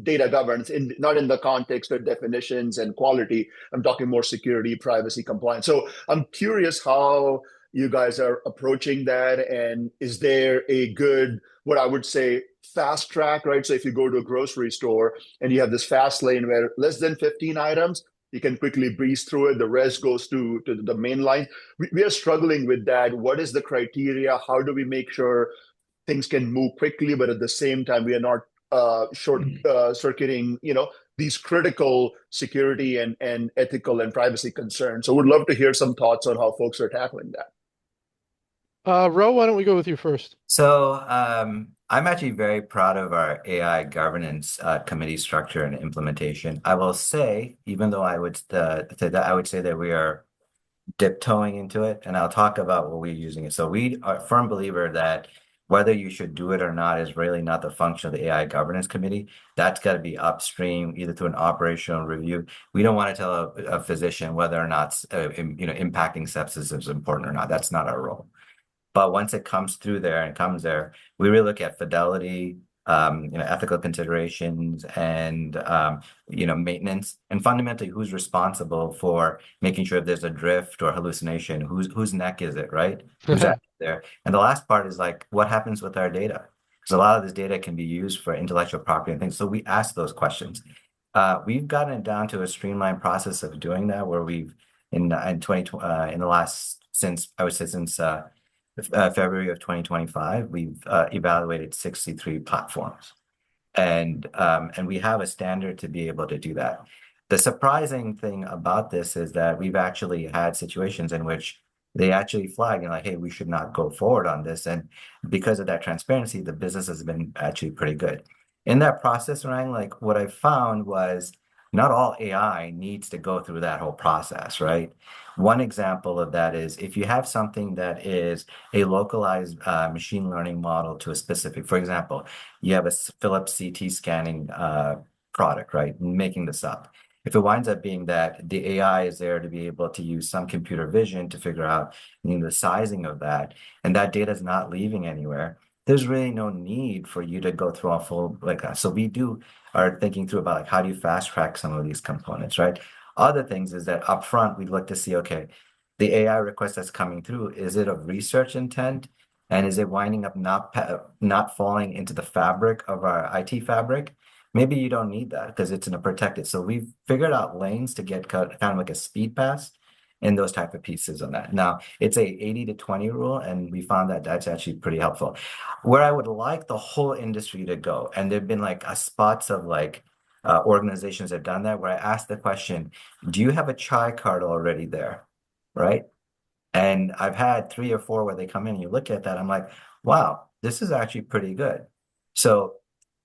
data governance, in not in the context of definitions and quality. I'm talking more security, privacy, compliance. So I'm curious how you guys are approaching that, and is there a good, what I would say, fast track, right? So if you go to a grocery store and you have this fast lane where less than 15 items, you can quickly breeze through it. The rest goes to the main line. We are struggling with that. What is the criteria? How do we make sure things can move quickly, but at the same time, we are not short circuiting, these critical security and ethical and privacy concerns. So would love to hear some thoughts on how folks are tackling that.
Ro, why don't we go with you first?
So I'm actually very proud of our AI governance committee structure and implementation. I will say, even though I would say that I would say that we are tiptoeing into it, and I'll talk about what we're using it. So we are a firm believer that whether you should do it or not is really not the function of the AI governance committee. That's got to be upstream, either through an operational review. We don't want to tell a physician whether or not impacting sepsis is important or not. That's not our role. But once it comes through there and comes there, we really look at fidelity, ethical considerations, and maintenance, and fundamentally who's responsible for making sure if there's a drift or hallucination, whose neck is it, right? Who's out there? And the last part is like, what happens with our data? because a lot of this data can be used for intellectual property and things. So we ask those questions. We've gotten it down to a streamlined process of doing that, where we've in the last since February of 2025, we've evaluated 63 platforms, and we have a standard to be able to do that. The surprising thing about this is that we've actually had situations in which they actually flag and like, hey, we should not go forward on this. And because of that transparency, the business has been actually pretty good. In that process, Ryan, like what I found was not all AI needs to go through that whole process, right? One example of that is if you have something that is a localized machine learning model to a specific, for example, you have a Philips CT scanning product, right? I'm making this up. If it winds up being that the AI is there to be able to use some computer vision to figure out the sizing of that, and that data is not leaving anywhere, there's really no need for you to go through a full like that. So we are thinking through about like how do you fast track some of these components, right? Other things is that upfront we look to see, okay, the AI request that's coming through, is it of research intent? And is it winding up not falling into the fabric of our IT fabric? Maybe you don't need that because it's in a protected. So we've figured out lanes to get kind of like a speed pass in those type of pieces on that. Now, it's a 80-20 rule, and we found that that's actually pretty helpful. Where I would like the whole industry to go, and there've been like spots of like organizations that have done that, where I ask the question, do you have a chai card already there, right? And I've had 3 or 4 where they come in and you look at that, I'm like, wow, this is actually pretty good. So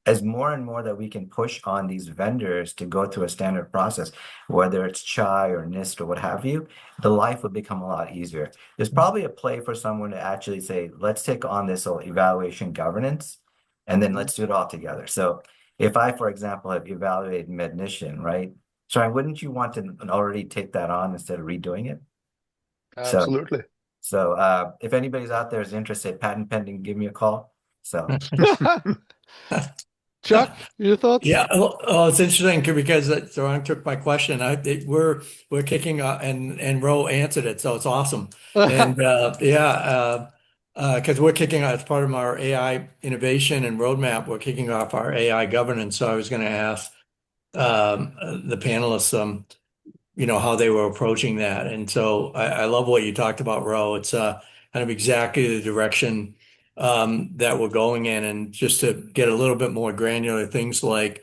as more and more that we can push on these vendors to go through a standard process, whether it's chai or NIST or what have you, the life would become a lot easier. There's probably a play for someone to actually say, let's take on this whole evaluation governance, and then let's do it all together. So if I, for example, have evaluated Mednition, right? So wouldn't you want to already take that on instead of redoing it?
Absolutely.
So if anybody's out there is interested, patent pending, give me a call. So
Chuck, your thoughts?
Yeah, oh, it's interesting because Sarang took my question. We're kicking and Ro answered it, so it's awesome. And because we're kicking off as part of our AI innovation and roadmap, we're kicking off our AI governance. So I was going to ask the panelists, how they were approaching that. And so I love what you talked about, Ro. It's kind of exactly the direction that we're going in. And just to get a little bit more granular, things like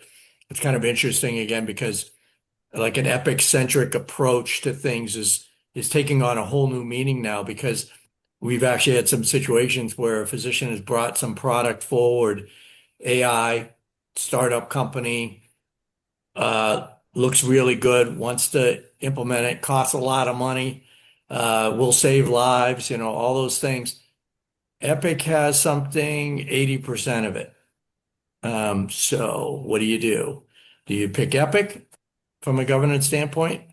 it's kind of interesting again, because like an Epic-centric approach to things is taking on a whole new meaning now, because we've actually had some situations where a physician has brought some product forward, AI, startup company, looks really good, wants to implement it, costs a lot of money, will save lives, all those things. Epic has something, 80% of it. So what do you do? Do you pick Epic from a governance standpoint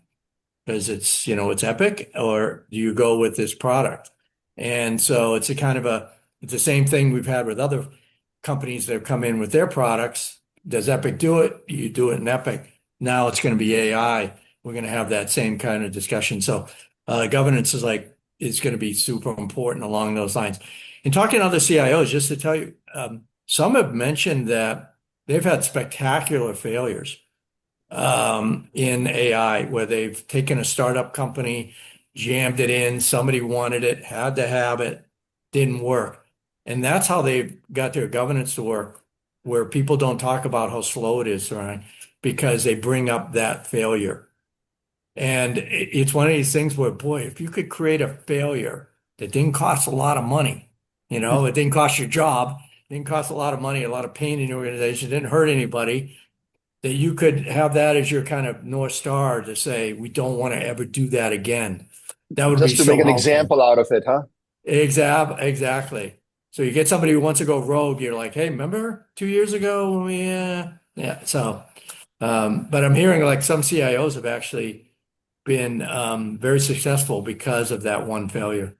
because it's Epic, or do you go with this product? And so it's it's the same thing we've had with other companies that have come in with their products. Does Epic do it? You do it in Epic. Now it's going to be AI. We're going to have that same kind of discussion. So governance is going to be super important along those lines. In talking to other CIOs, just to tell you, some have mentioned that they've had spectacular failures in AI, where they've taken a startup company, jammed it in, somebody wanted it, had to have it, didn't work. And that's how they've got their governance to work, where people don't talk about how slow it is, right? Because they bring up that failure. And it's one of these things where, boy, if you could create a failure that didn't cost a lot of money, it didn't cost your job, didn't cost a lot of money, a lot of pain in the organization, didn't hurt anybody, that you could have that as your kind of North Star to say, we don't want to ever do that again. That would be
Just to
so
make an
helpful.
example out of it, huh?
Exactly. So you get somebody who wants to go rogue, you're like, hey, remember 2 years ago when we, yeah. So, but I'm hearing like some CIOs have actually been very successful because of that one failure.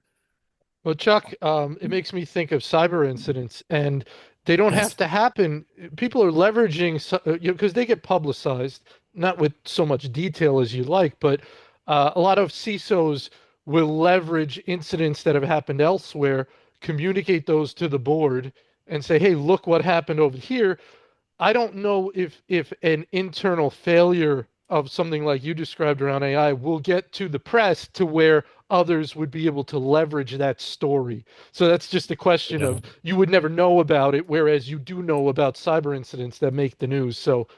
Well, Chuck, it makes me think of cyber incidents, and they don't
Yes.
have to happen. People are leveraging, because they get publicized, not with so much detail as you like, but a lot of CISOs will leverage incidents that have happened elsewhere, communicate those to the board, and say, hey, look what happened over here. I don't know if an internal failure of something like you described around AI will get to the press to where others would be able to leverage that story. So that's just a question
Yeah.
of you would never know about it, whereas you do know about cyber incidents that make the news. So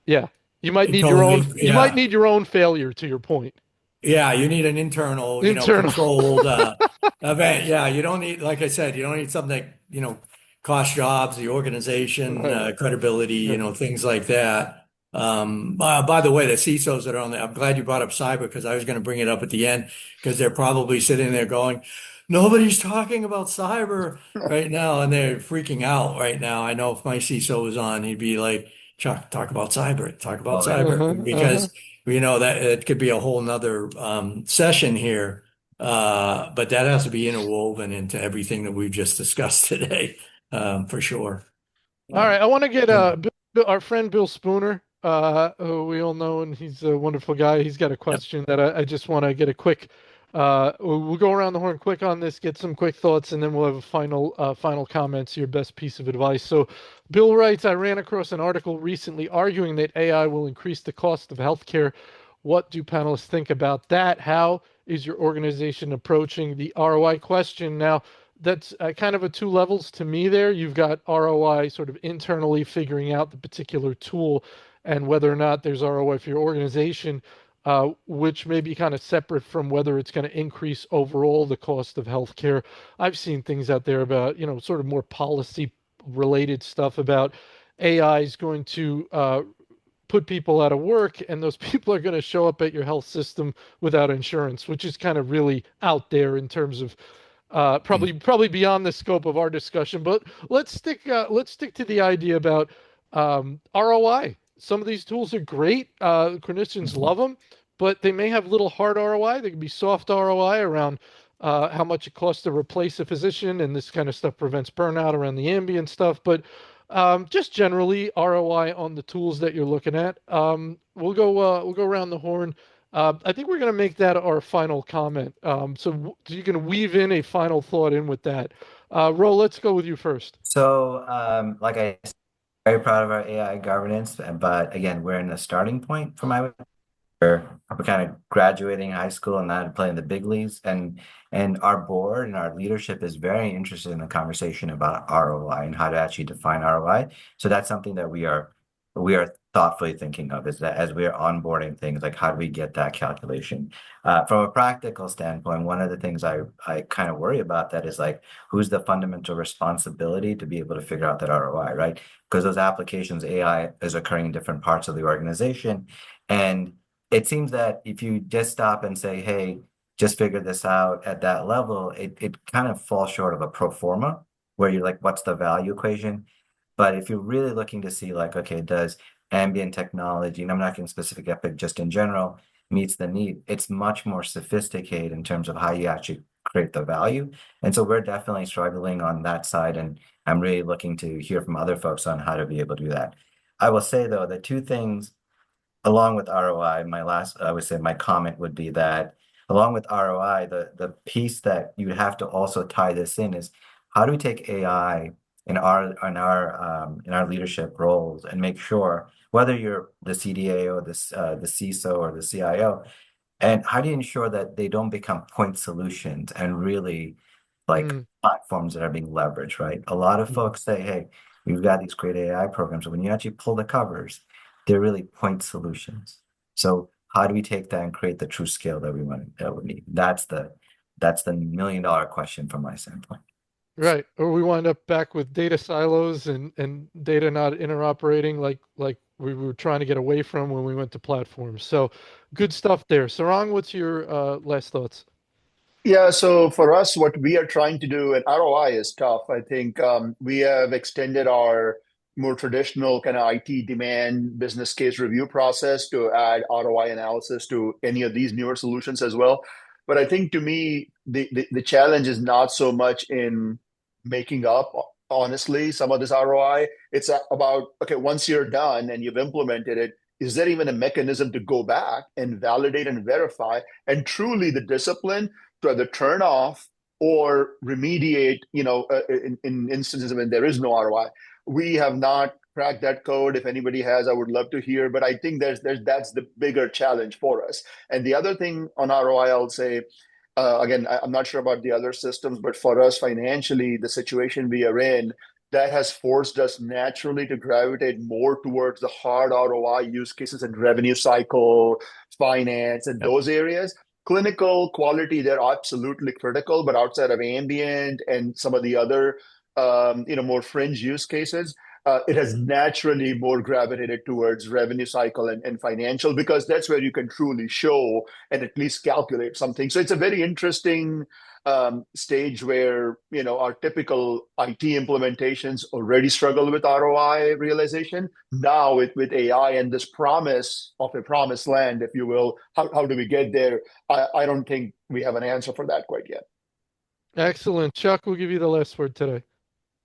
yeah,
Totally.
you might
Yeah.
need your own failure to your point.
Yeah, you need an internal,
Internal.
controlled event. Yeah, you don't need, like I said, you don't need something that, costs jobs, the organization,
Right.
credibility,
Yeah.
things like that. By the way, the CISOs that are on there, I'm glad you brought up cyber because I was going to bring it up at the end because they're probably sitting there going, nobody's talking about cyber right now, and they're freaking out right now. I know if my CISO was on, he'd be like, Chuck, talk about cyber, talk about
Oh yeah.
cyber,
Uh-huh. Uh-huh.
because that it could be a whole nother session here. But that has to be interwoven into everything that we've just discussed today, for sure.
All right, I want to get
So,
Our friend Bill Spooner, who we all know, and he's a wonderful guy. He's got a
yep.
question that I just want to get a quick. We'll go around the horn quick on this, get some quick thoughts, and then we'll have a final comments. Your best piece of advice. So, Bill writes, I ran across an article recently arguing that AI will increase the cost of healthcare. What do panelists think about that? How is your organization approaching the ROI question? Now, that's kind of a two levels to me there. You've got ROI sort of internally figuring out the particular tool and whether or not there's ROI for your organization, which may be kind of separate from whether it's going to increase overall the cost of healthcare. I've seen things out there about, sort of more policy related stuff about AI is going to put people out of work, and those people are going to show up at your health system without insurance, which is kind of really out there in terms of probably beyond the scope of our discussion. But let's stick to the idea about ROI. Some of these tools are great. Clinicians love them, but they may have little hard ROI. They can be soft ROI around how much it costs to replace a physician, and this kind of stuff prevents burnout around the ambient stuff. But just generally ROI on the tools that you're looking at. We'll go around the horn. I think we're going to make that our final comment. So you can weave in a final thought in with that. Ro, let's go with you first.
So, like I said, very proud of our AI governance, but again, we're in a starting point for my we're kind of graduating high school and not playing the big leagues. And our board and our leadership is very interested in the conversation about ROI and how to actually define ROI. So that's something that we are thoughtfully thinking of, is that as we are onboarding things, like how do we get that calculation? From a practical standpoint, one of the things I kind of worry about that is like, who's the fundamental responsibility to be able to figure out that ROI, right? Because those applications, AI is occurring in different parts of the organization. And it seems that if you just stop and say, hey, just figure this out at that level, it kind of falls short of a pro forma where you're like, what's the value equation? But if you're really looking to see like, okay, does ambient technology, and I'm not getting specific Epic, just in general, meets the need, it's much more sophisticated in terms of how you actually create the value. And so we're definitely struggling on that side. And I'm really looking to hear from other folks on how to be able to do that. I will say though, the two things along with ROI, I would say my comment would be that along with ROI, the piece that you have to also tie this in is how do we take AI in our leadership roles and make sure whether you're the CDA or the CISO or the CIO, and how do you ensure that they don't become point solutions and really like
Mm,
platforms that are being leveraged, right? A lot of folks say, hey, we've got these great AI programs, but when you actually pull the covers, they're really point solutions. So how do we take that and create the true scale that we need? That's the $1 million question from my standpoint.
right. Or we wind up back with data silos and data not interoperating like we were trying to get away from when we went to platforms. So good stuff there. Sarang, what's your last thoughts?
Yeah, so for us, what we are trying to do, and ROI is tough. I think we have extended our more traditional kind of IT demand business case review process to add ROI analysis to any of these newer solutions as well. But I think to me, the challenge is not so much in making up, honestly, some of this ROI. It's about, okay, once you're done and you've implemented it, is there even a mechanism to go back and validate and verify and truly the discipline to either turn off or remediate, in instances when there is no ROI. We have not cracked that code. If anybody has, I would love to hear. But I think that's the bigger challenge for us. And the other thing on ROI, I'll say, again, I'm not sure about the other systems, but for us financially, the situation we are in, that has forced us naturally to gravitate more towards the hard ROI use cases and revenue cycle, finance, and
Yep.
those areas. Clinical quality, they're absolutely critical, but outside of ambient and some of the other, more fringe use cases, it has naturally more gravitated towards revenue cycle and financial, because that's where you can truly show and at least calculate something. So it's a very interesting stage where our typical IT implementations already struggle with ROI realization. Now with AI and this promise of a promised land, if you will, how do we get there? I don't think we have an answer for that quite yet.
Excellent. Chuck, we'll give you the last word today.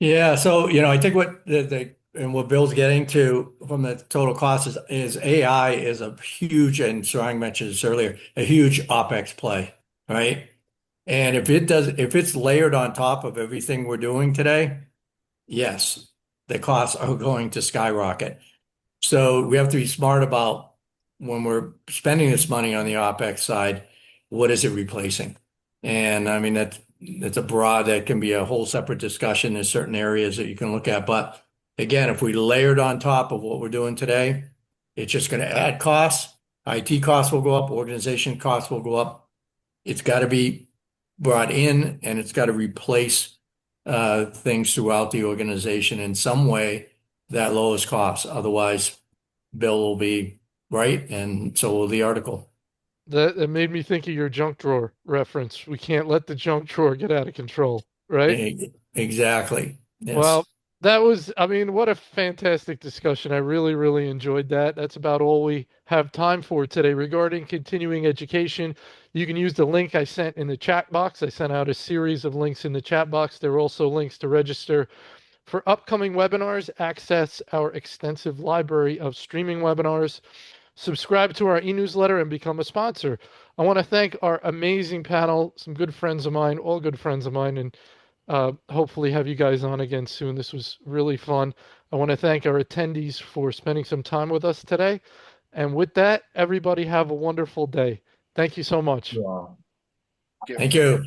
Yeah, so I think what and what Bill's getting to from the total cost is AI is a huge, and Sarang mentioned this earlier, a huge OpEx play, right? And if it's layered on top of everything we're doing today, yes, the costs are going to skyrocket. So we have to be smart about when we're spending this money on the OpEx side, what is it replacing? And I mean, that can be a whole separate discussion. There's certain areas that you can look at. But again, if we layered on top of what we're doing today, it's just going to add costs. IT costs will go up, organization costs will go up. It's got to be brought in, and it's got to replace things throughout the organization in some way that lowers costs. Otherwise, Bill will be right, and so will the article.
That made me think of your junk drawer reference. We can't let the junk drawer get out of control, right?
Exactly.
Well,
Yes.
I mean, what a fantastic discussion. I really, really enjoyed that. That's about all we have time for today regarding continuing education. You can use the link I sent in the chat box. I sent out a series of links in the chat box. There are also links to register for upcoming webinars, access our extensive library of streaming webinars, subscribe to our e-newsletter, and become a sponsor. I want to thank our amazing panel, some good friends of mine, all good friends of mine, and hopefully have you guys on again soon. This was really fun. I want to thank our attendees for spending some time with us today. And with that, everybody have a wonderful day. Thank you so much.
Wow.
Thank you.
Thank you.